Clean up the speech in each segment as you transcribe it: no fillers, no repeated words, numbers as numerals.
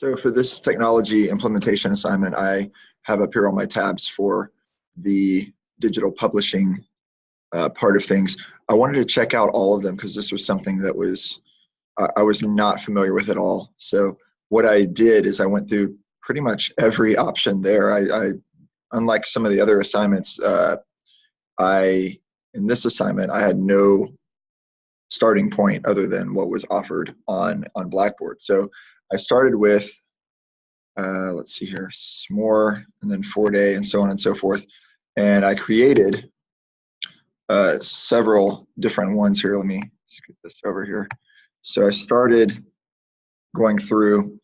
So for this technology implementation assignment, I have up here all my tabs for the digital publishing part of things. I wanted to check out all of them because this was something that I was not familiar with at all. So what I did is I went through pretty much every option there. Unlike some of the other assignments, in this assignment, I had no starting point other than what was offered on Blackboard. So I started with, let's see here, SMORE, and then 4-day, and so on and so forth. And I created several different ones here. Let me just get this over here. So I started going through,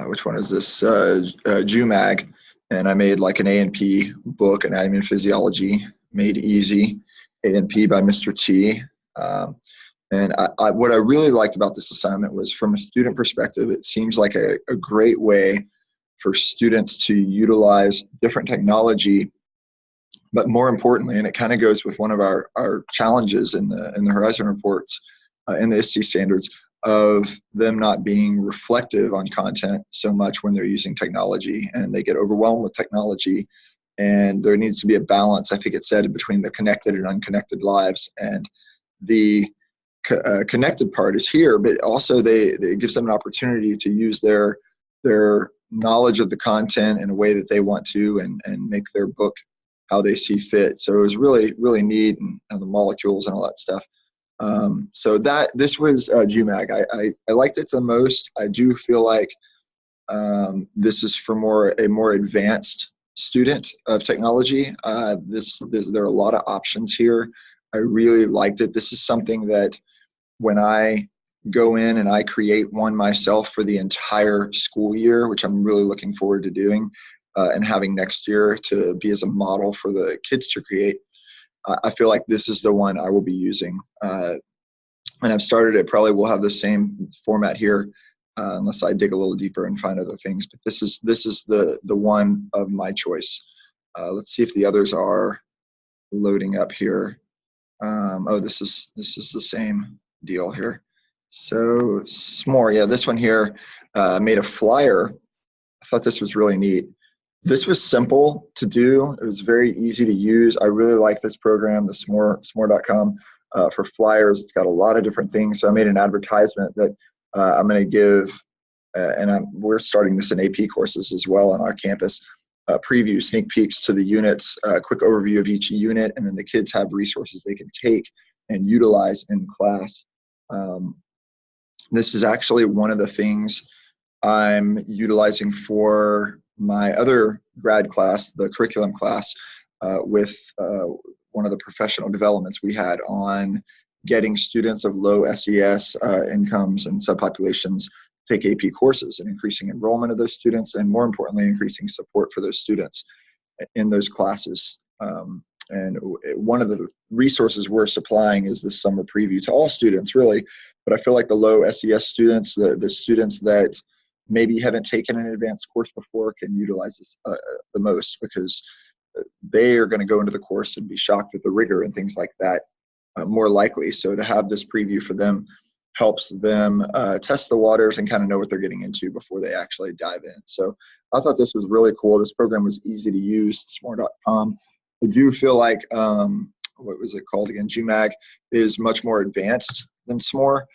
which one is this? JUMAG, and I made like an A&P book, Anatomy and Physiology, Made Easy, A&P by Mr. T. And what I really liked about this assignment was, from a student perspective, it seems like a great way for students to utilize different technology, but more importantly, and it kind of goes with one of our challenges in the Horizon reports, in the ISTE standards, of them not being reflective on content so much when they're using technology, and they get overwhelmed with technology. And there needs to be a balance, I think it said, between the connected and unconnected lives. And the connected part is here, but also it gives them an opportunity to use their knowledge of the content in a way that they want to, and make their book how they see fit. So it was really, really neat, and the molecules and all that stuff. So this was JUMAG. I liked it the most. I do feel like this is for a more advanced student of technology. There are a lot of options here. I really liked it. This is something that when I go in and I create one myself for the entire school year, which I'm really looking forward to doing, and having next year to be as a model for the kids to create, I feel like this is the one I will be using. And I've started it. Probably will have the same format here, unless I dig a little deeper and find other things. But this is the one of my choice. Let's see if the others are loading up here. Oh, this is the same deal here. So SMORE, yeah, this one here, made a flyer. I thought this was really neat. This was simple to do. It was very easy to use. I really like this program, the smore.com, for flyers. It's got a lot of different things. So I made an advertisement that I'm going to give, and we're starting this in AP courses as well on our campus. Preview, sneak peeks to the units, a quick overview of each unit, and then the kids have resources they can take and utilize in class. This is actually one of the things I'm utilizing for my other grad class, the curriculum class, with one of the professional developments we had on getting students of low SES incomes and subpopulations take AP courses, and increasing enrollment of those students, and more importantly, increasing support for those students in those classes. And one of the resources we're supplying is this summer preview to all students, really. But I feel like the low SES students, the students that maybe haven't taken an advanced course before, can utilize this the most, because they are going to go into the course and be shocked at the rigor and things like that, more likely. So to have this preview for them helps them test the waters and kind of know what they're getting into before they actually dive in. So I thought this was really cool. This program was easy to use, smore.com. I do feel like, what was it called again? JUMAG is much more advanced than SMORE.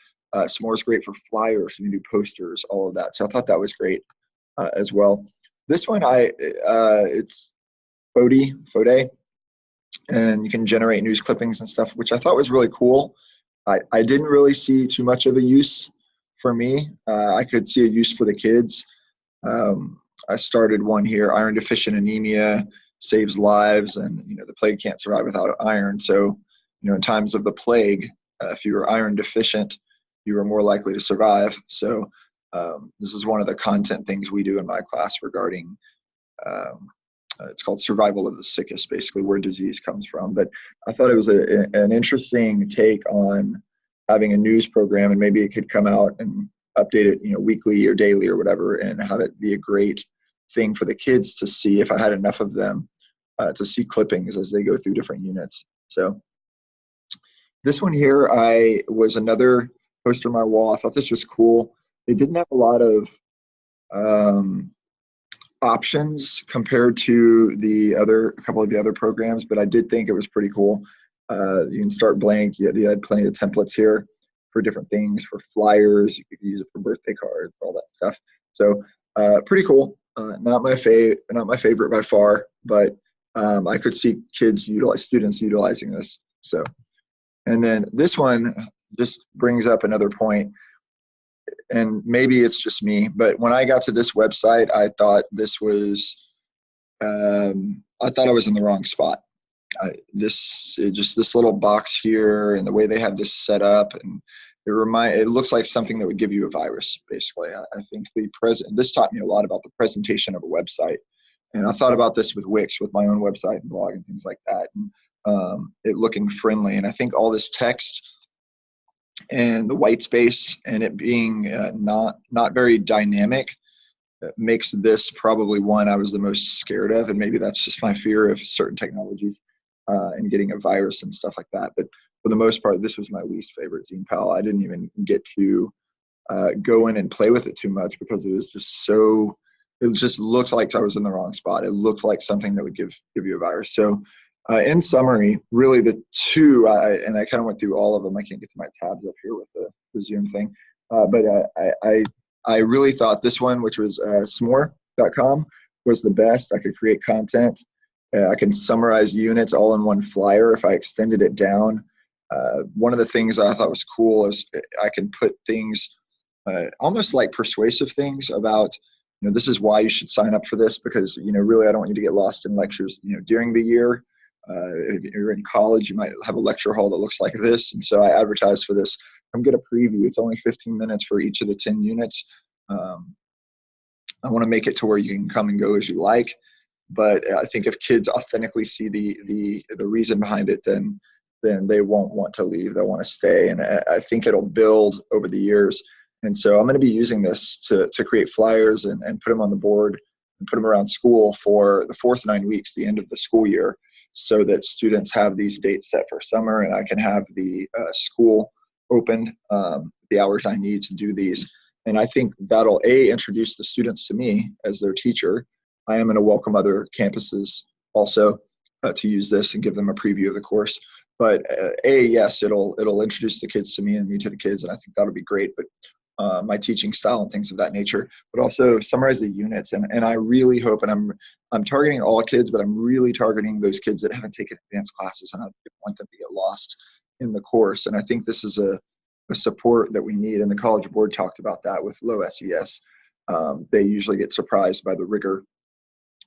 SMORE is great for flyers, you can do posters, all of that. So I thought that was great as well. This one, it's 4-day, and you can generate news clippings and stuff, which I thought was really cool. I didn't really see too much of a use for me. I could see a use for the kids. I started one here, iron deficient anemia saves lives, and the plague can't survive without iron. So in times of the plague, if you were iron deficient, you were more likely to survive. So this is one of the content things we do in my class regarding, it's called survival of the sickest, basically where disease comes from. But I thought it was an interesting take on having a news program, and maybe it could come out and update it, weekly or daily or whatever, and have it be a great thing for the kids to see, if I had enough of them, to see clippings as they go through different units. So this one here, was another poster on my wall. I thought this was cool. They didn't have a lot of um, options compared to a couple of the other programs, but I did think it was pretty cool. You can start blank. You had plenty of templates here for different things, for flyers. You could use it for birthday cards, all that stuff. So pretty cool. Not my favorite by far, but I could see students utilizing this. So, and then this one just brings up another point, and maybe it's just me, but when I got to this website, I thought I thought I was in the wrong spot. Just this little box here, and the way they have this set up, and it looks like something that would give you a virus. Basically, I think this taught me a lot about the presentation of a website, and I thought about this with Wix, with my own website and blog and things like that, and it looking friendly. And I think all this text and the white space and it being not very dynamic makes this probably one I was the most scared of. And maybe that's just my fear of certain technologies and getting a virus and stuff like that. But for the most part, this was my least favorite Impl. I didn't even get to go in and play with it too much because it just looked like I was in the wrong spot. It looked like something that would give you a virus. So in summary, really the two, and I kind of went through all of them. I can't get to my tabs up here with the Zoom thing. But I really thought this one, which was smore.com, was the best. I could create content. I can summarize units all in one flyer if I extended it down. One of the things I thought was cool is I can put things almost like persuasive things about, this is why you should sign up for this, because, really I don't want you to get lost in lectures, during the year. If you're in college, you might have a lecture hall that looks like this. And so I advertise for this. Come get a preview. It's only 15 minutes for each of the 10 units. I want to make it to where you can come and go as you like. But I think if kids authentically see the reason behind it, then they won't want to leave. They'll want to stay. And I think it'll build over the years. And so I'm going to be using this to create flyers and put them on the board and put them around school for the 4th 9 weeks, the end of the school year, so that students have these dates set for summer, and I can have the school opened the hours I need to do these. And I think that'll introduce the students to me as their teacher. I am going to welcome other campuses also to use this and give them a preview of the course. But yes, it'll introduce the kids to me and me to the kids, and I think that'll be great. But my teaching style and things of that nature, but also summarize the units. And I really hope, and I'm targeting all kids, but I'm really targeting those kids that haven't taken advanced classes, and I don't want them to get lost in the course. And I think this is a support that we need. And the College Board talked about that with low SES. They usually get surprised by the rigor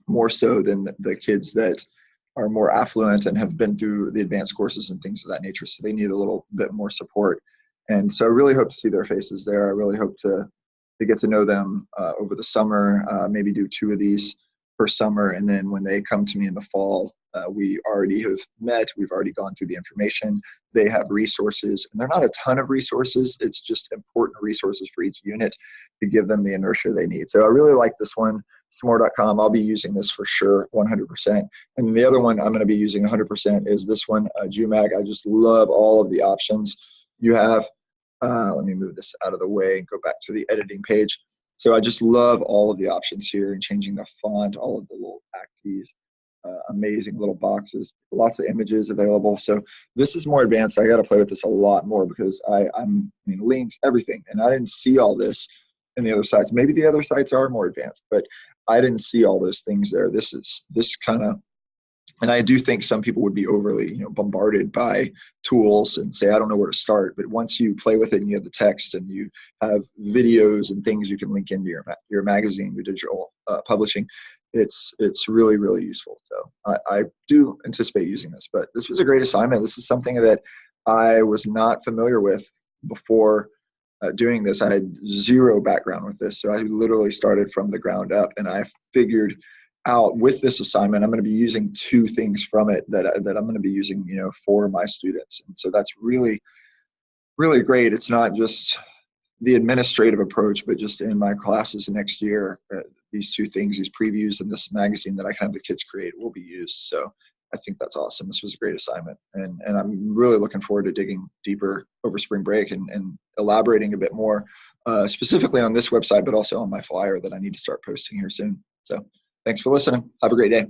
more so than the kids that are more affluent and have been through the advanced courses and things of that nature. So they need a little bit more support. And so I really hope to see their faces there. I really hope to get to know them over the summer, maybe do 2 of these per summer. And then when they come to me in the fall, we already have met. We've already gone through the information. They have resources, and they're not a ton of resources. It's just important resources for each unit to give them the inertia they need. So I really like this one, smore.com. I'll be using this for sure, 100%. And the other one I'm going to be using 100% is this one, JUMAG. I just love all of the options you have. Let me move this out of the way and go back to the editing page. So I just love all of the options here and changing the font, all of the little back keys, amazing little boxes, lots of images available. So this is more advanced. I got to play with this a lot more because links, everything. And I didn't see all this in the other sites. Maybe the other sites are more advanced, but I didn't see all those things there. This kind of, and I do think some people would be overly, bombarded by tools and say, I don't know where to start. But once you play with it and you have the text and you have videos and things you can link into your magazine, your digital publishing, it's really, really useful. So I do anticipate using this. But this was a great assignment. This is something that I was not familiar with before doing this. I had zero background with this. So I literally started from the ground up, and I figured out with this assignment, I'm going to be using 2 things from it that I'm going to be using, for my students. And so that's really, really great. It's not just the administrative approach, but just in my classes next year, these 2 things, these previews and this magazine that I can have the kids create will be used. So I think that's awesome. This was a great assignment. And I'm really looking forward to digging deeper over spring break and elaborating a bit more, specifically on this website, but also on my flyer that I need to start posting here soon. So thanks for listening. Have a great day.